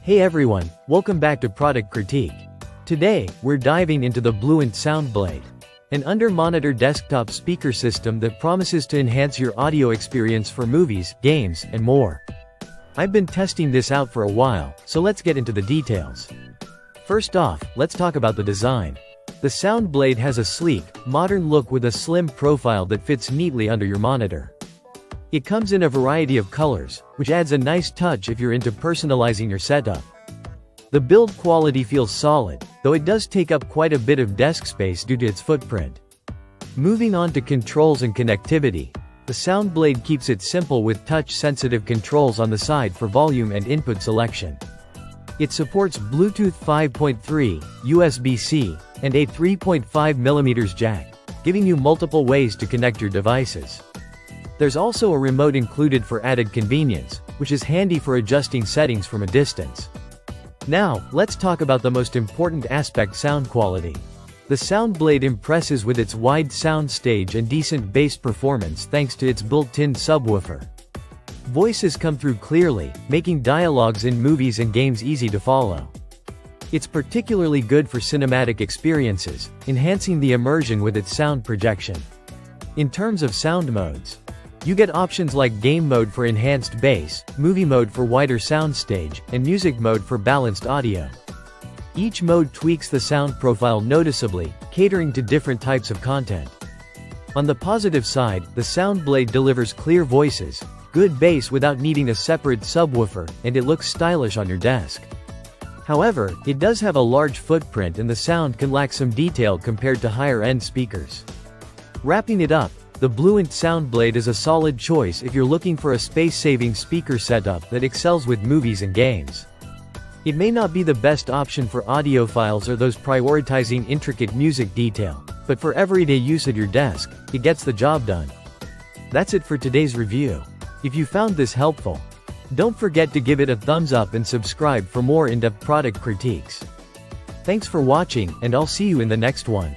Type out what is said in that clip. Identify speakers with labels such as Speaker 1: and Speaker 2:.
Speaker 1: Hey everyone, welcome back to Product Critique. Today, we're diving into the Blueant Soundblade, an under-monitor desktop speaker system that promises to enhance your audio experience for movies, games, and more. I've been testing this out for a while, so let's get into the details. First off, let's talk about the design. The Soundblade has a sleek, modern look with a slim profile that fits neatly under your monitor. It comes in a variety of colors, which adds a nice touch if you're into personalizing your setup. The build quality feels solid, though it does take up quite a bit of desk space due to its footprint. Moving on to controls and connectivity, the Soundblade keeps it simple with touch-sensitive controls on the side for volume and input selection. It supports Bluetooth 5.3, USB-C, and a 3.5mm jack, giving you multiple ways to connect your devices. There's also a remote included for added convenience, which is handy for adjusting settings from a distance. Now, let's talk about the most important aspect: sound quality. The Soundblade impresses with its wide sound stage and decent bass performance thanks to its built-in subwoofer. Voices come through clearly, making dialogues in movies and games easy to follow. It's particularly good for cinematic experiences, enhancing the immersion with its sound projection. In terms of sound modes, you get options like game mode for enhanced bass, movie mode for wider soundstage, and music mode for balanced audio. Each mode tweaks the sound profile noticeably, catering to different types of content. On the positive side, the Soundblade delivers clear voices, good bass without needing a separate subwoofer, and it looks stylish on your desk. However, it does have a large footprint and the sound can lack some detail compared to higher-end speakers. Wrapping it up, the Blueant Soundblade is a solid choice if you're looking for a space-saving speaker setup that excels with movies and games. It may not be the best option for audiophiles or those prioritizing intricate music detail, but for everyday use at your desk, it gets the job done. That's it for today's review. If you found this helpful, don't forget to give it a thumbs up and subscribe for more in-depth product critiques. Thanks for watching, and I'll see you in the next one.